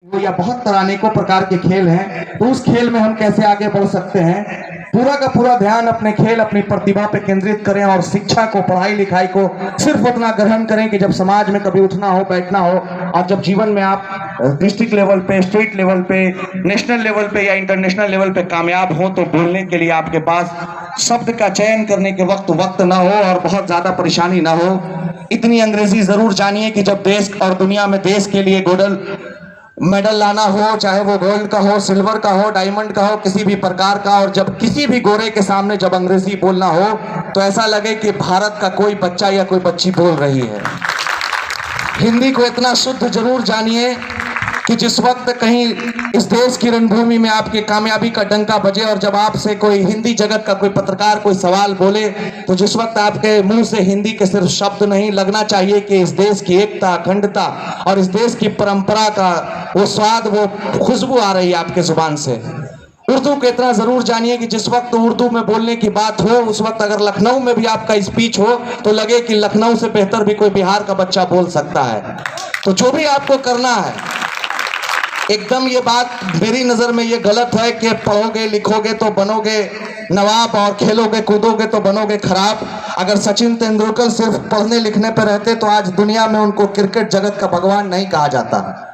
या बहुत तरह अनेकों प्रकार के खेल हैं, तो उस खेल में हम कैसे आगे बढ़ सकते हैं। पूरा का पूरा ध्यान अपने खेल, अपनी प्रतिभा पे केंद्रित करें और शिक्षा को, पढ़ाई लिखाई को सिर्फ उतना ग्रहण करें कि जब समाज में कभी उठना हो, बैठना हो, और जब जीवन में आप डिस्ट्रिक्ट लेवल पे, स्टेट लेवल पे, नेशनल लेवल पे या इंटरनेशनल लेवल पे कामयाब हो, तो बोलने के लिए आपके पास शब्द का चयन करने के वक्त ना हो और बहुत ज्यादा परेशानी ना हो। इतनी अंग्रेजी जरूर जानिए कि जब देश और दुनिया में देश के लिए मेडल लाना हो, चाहे वो गोल्ड का हो, सिल्वर का हो, डायमंड का हो, किसी भी प्रकार का, और जब किसी भी गोरे के सामने जब अंग्रेजी बोलना हो तो ऐसा लगे कि भारत का कोई बच्चा या कोई बच्ची बोल रही है। हिंदी को इतना शुद्ध जरूर जानिए कि जिस वक्त कहीं इस देश की रणभूमि में आपकी कामयाबी का डंका बजे और जब आपसे कोई हिंदी जगत का कोई पत्रकार कोई सवाल बोले, तो जिस वक्त आपके मुंह से हिंदी के सिर्फ शब्द नहीं, लगना चाहिए कि इस देश की एकता, अखंडता और इस देश की परंपरा का वो स्वाद, वो खुशबू आ रही है आपके जुबान से। उर्दू को इतना जरूर जानिए कि जिस वक्त उर्दू में बोलने की बात हो, उस वक्त अगर लखनऊ में भी आपका स्पीच हो तो लगे कि लखनऊ से बेहतर भी कोई बिहार का बच्चा बोल सकता है। तो जो भी आपको करना है, एकदम ये बात मेरी नजर में ये गलत है कि पढ़ोगे लिखोगे तो बनोगे नवाब और खेलोगे कूदोगे तो बनोगे खराब। अगर सचिन तेंदुलकर सिर्फ पढ़ने लिखने पर रहते तो आज दुनिया में उनको क्रिकेट जगत का भगवान नहीं कहा जाता।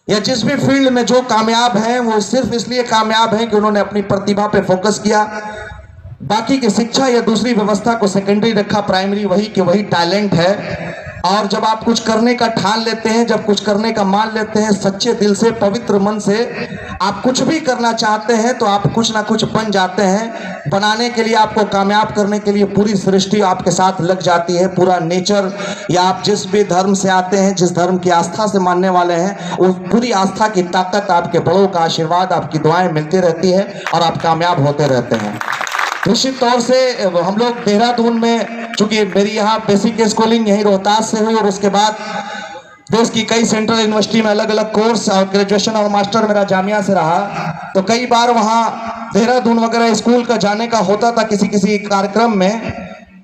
या जिस भी फील्ड में जो कामयाब हैं वो सिर्फ इसलिए कामयाब हैं कि उन्होंने अपनी प्रतिभा पे फोकस किया, बाकी की शिक्षा या दूसरी व्यवस्था को सेकेंडरी रखा, प्राइमरी वही कि वही टैलेंट है। और जब आप कुछ करने का ठान लेते हैं, जब कुछ करने का मान लेते हैं, सच्चे दिल से, पवित्र मन से आप कुछ भी करना चाहते हैं तो आप कुछ ना कुछ बन जाते हैं। बनाने के लिए, आपको कामयाब करने के लिए पूरी सृष्टि आपके साथ लग जाती है, पूरा नेचर, या आप जिस भी धर्म से आते हैं, जिस धर्म की आस्था से मानने वाले हैं, उस पूरी आस्था की ताकत, आपके बड़ों का आशीर्वाद, आपकी दुआएं मिलती रहती है और आप कामयाब होते रहते हैं। निश्चित तौर से हम लोग देहरादून में, चूंकि मेरी यहाँ बेसिक स्कूलिंग यहीं रोहतास से हुई और उसके बाद देश की कई सेंट्रल यूनिवर्सिटी में अलग अलग कोर्स और ग्रेजुएशन और मास्टर मेरा जामिया से रहा, तो कई बार वहाँ देहरादून वगैरह स्कूल का जाने का होता था किसी किसी कार्यक्रम में।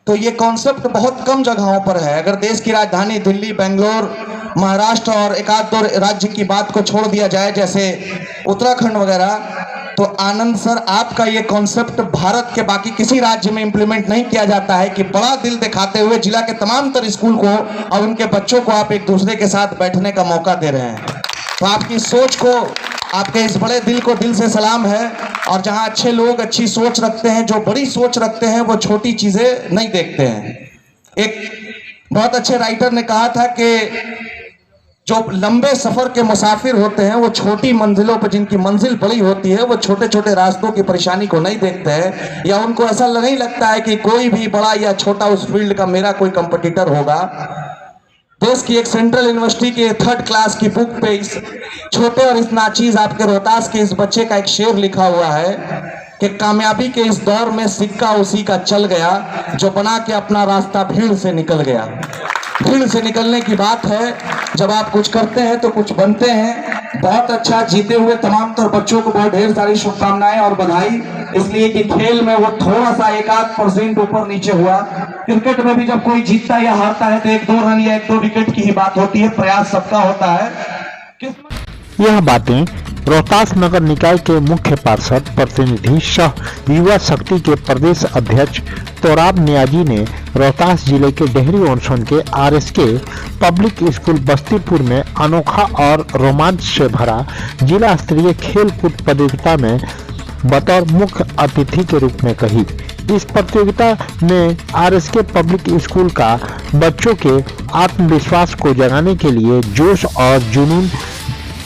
तो ये कॉन्सेप्ट बहुत कम जगहों पर है। अगर देश की राजधानी दिल्ली, बेंगलोर, महाराष्ट्र और एक आध दो राज्य की बात को छोड़ दिया जाए, जैसे उत्तराखंड वगैरह, तो आनंद सर, आपका ये कॉन्सेप्ट भारत के बाकी किसी राज्य में इंप्लीमेंट नहीं किया जाता है कि बड़ा दिल दिखाते हुए जिला के तमाम तर स्कूल को और उनके बच्चों को आप एक दूसरे के साथ बैठने का मौका दे रहे हैं। तो आपकी सोच को, आपके इस बड़े दिल को दिल से सलाम है। और जहां अच्छे लोग अच्छी सोच रखते हैं, जो बड़ी सोच रखते हैं, वो छोटी चीजें नहीं देखते हैं। एक बहुत अच्छे राइटर ने कहा था कि जो लंबे सफर के मुसाफिर होते हैं वो छोटी मंजिलों पर, जिनकी मंजिल बड़ी होती है, वो छोटे छोटे रास्तों की परेशानी को नहीं देखते हैं, या उनको ऐसा नहीं लगता है कि कोई भी बड़ा या छोटा उस फील्ड का मेरा कोई कंपटीटर होगा। देश की एक सेंट्रल यूनिवर्सिटी के 3rd क्लास की बुक पे इस छोटे और इस नाचीज आपके रोहतास के इस बच्चे का एक शेर लिखा हुआ है कि कामयाबी के इस दौर में सिक्का उसी का चल गया जो बना के अपना रास्ता भीड़ से निकल गया। भीड़ से निकलने की बात है, जब आप कुछ करते हैं तो कुछ बनते हैं। बहुत अच्छा, जीते हुए तमाम तर बच्चों को बहुत ढेर सारी शुभकामनाएं और बधाई, इसलिए कि खेल में वो थोड़ा सा 1-8% ऊपर नीचे हुआ। क्रिकेट में भी जब कोई जीतता या हारता है तो 1-2 रन या 1-2 विकेट की ही बात होती है, प्रयास सबका होता है। यह बातें रोहतास नगर निकाय के मुख्य पार्षद प्रतिनिधि सह युवा शक्ति के प्रदेश अध्यक्ष तोराब नियाजी ने रोहतास जिले के डेहरी ऑनसोन के RSK पब्लिक स्कूल बस्तीपुर में अनोखा और रोमांच से भरा जिला स्तरीय खेल कूद प्रतियोगिता में बतौर मुख्य अतिथि के रूप में कही। इस प्रतियोगिता में RSK पब्लिक स्कूल का बच्चों के आत्मविश्वास को जगाने के लिए जोश और जुनून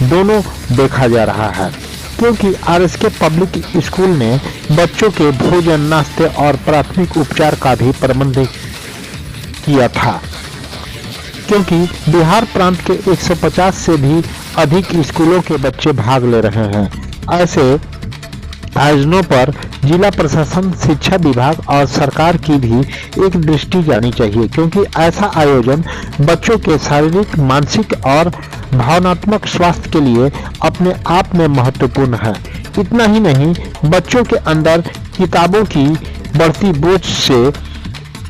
दोनों देखा जा रहा है, क्योंकि RSK पब्लिक स्कूल ने बच्चों के भोजन, नाश्ते और प्राथमिक उपचार का भी प्रबंध किया था, क्योंकि बिहार प्रांत के 150 से भी अधिक स्कूलों के बच्चे भाग ले रहे हैं। ऐसे आयोजनों पर जिला प्रशासन, शिक्षा विभाग और सरकार की भी एक दृष्टि जानी चाहिए, क्योंकि ऐसा आयोजन बच्चों के शारीरिक, मानसिक और भावनात्मक स्वास्थ्य के लिए अपने आप में महत्वपूर्ण है। इतना ही नहीं, बच्चों के अंदर किताबों की बढ़ती बोझ से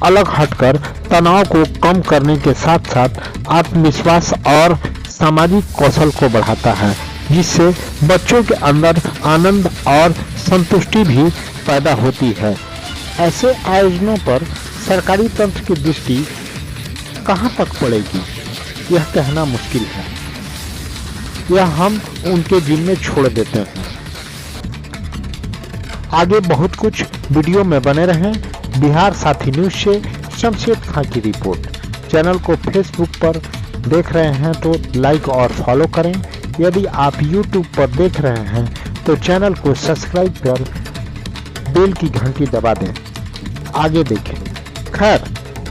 अलग हटकर तनाव को कम करने के साथ साथ आत्मविश्वास और सामाजिक कौशल को बढ़ाता है। जिससे बच्चों के अंदर आनंद और संतुष्टि भी पैदा होती है। ऐसे आयोजनों पर सरकारी तंत्र की दृष्टि कहां तक पड़ेगी, यह कहना मुश्किल है। यह हम उनके जिम्मे छोड़ देते हैं। आगे बहुत कुछ वीडियो में बने रहें। बिहार साथी न्यूज से शमशेद खां की रिपोर्ट। चैनल को फेसबुक पर देख रहे हैं तो लाइक और फॉलो करें। यदि आप यूट्यूब पर देख रहे हैं तो चैनल को सब्सक्राइब कर बेल की घंटी दबा दें। आगे देखें। खैर,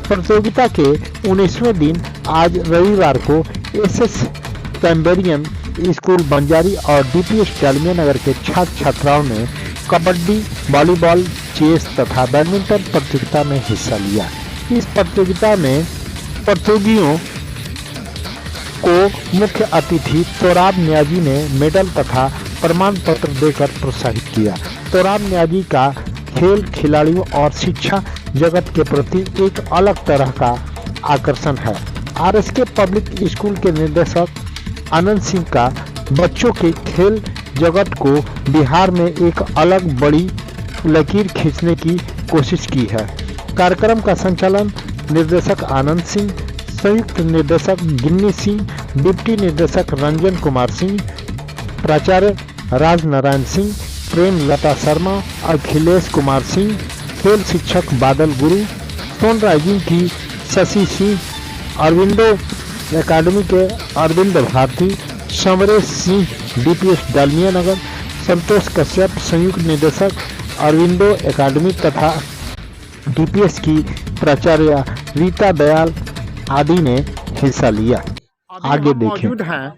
प्रतियोगिता के 19वें दिन आज रविवार को एसएस कैम्बेरियन स्कूल बंजारी और डीपीएस डालमिया नगर के छात्र छात्राओं ने कबड्डी, वॉलीबॉल, चेस तथा बैडमिंटन प्रतियोगिता में हिस्सा लिया। इस प्रतियोगिता में प्रतियोगियों को मुख्य अतिथि तोराब न्याजी ने मेडल तथा प्रमाण पत्र देकर प्रोत्साहित किया। तोराब न्याजी का खेल खिलाड़ियों और शिक्षा जगत के प्रति एक अलग तरह का आकर्षण है। आरएसके पब्लिक स्कूल के निदेशक आनंद सिंह का बच्चों के खेल जगत को बिहार में एक अलग बड़ी लकीर खींचने की कोशिश की है। कार्यक्रम का संचालन निर्देशक आनंद सिंह, संयुक्त निर्देशक गिन्नी सिंह, डिप्टी निर्देशक रंजन कुमार सिंह, प्राचार्य राज नारायण सिंह, प्रेम लता शर्मा, अखिलेश कुमार सिंह, खेल शिक्षक बादल गुरु, सोन राइजिंग की शशि सिंह, अरविंदो एकेडमी के अरविंद भारती, समरेश सिंह डीपीएस डालमिया नगर, संतोष कश्यप संयुक्त निदेशक अरविंदो एकेडमी तथा डीपीएस की प्राचार्य रीता दयाल आदि ने हिस्सा लिया। आगे देखें। मौजूद हैं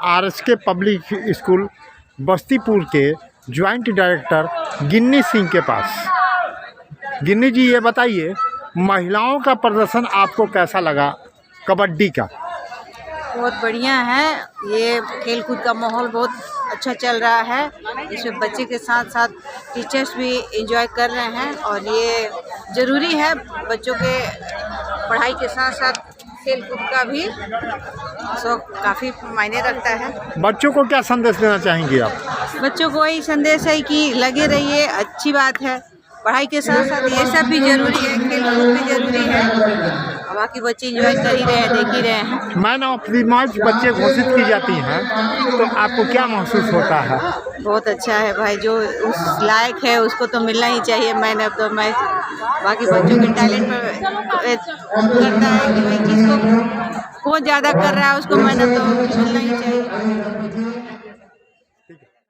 आरएसके पब्लिक स्कूल बस्तीपुर के ज्वाइंट डायरेक्टर गिन्नी सिंह के पास। गिन्नी जी, ये बताइए, महिलाओं का प्रदर्शन आपको कैसा लगा कबड्डी का? बहुत बढ़िया है। ये खेलकूद का माहौल बहुत अच्छा चल रहा है। इसमें बच्चे के साथ साथ टीचर्स भी एंजॉय कर रहे हैं और ये ज़रूरी है। बच्चों के पढ़ाई के साथ साथ खेलकूद का भी शौक काफ़ी मायने रखता है। बच्चों को क्या संदेश देना चाहेंगे आप? बच्चों को यही संदेश है कि लगे रहिए, अच्छी बात है। पढ़ाई के साथ साथ ये सब भी जरूरी है, खेलकूद भी जरूरी है। बाकी बच्चे एंजॉय कर ही रहे हैं, देख ही रहे हैं। मैन ऑफ द मैच बच्चे घोषित की जाती हैं तो आपको क्या महसूस होता है? बहुत अच्छा है भाई, जो उस लायक है उसको तो मिलना ही चाहिए मैन ऑफ द मैच। बाकी बच्चों के टैलेंट पर करता है कि भाई जिसको बहुत ज़्यादा कर रहा है उसको मैन ऑफ द मैच मिलना ही चाहिए।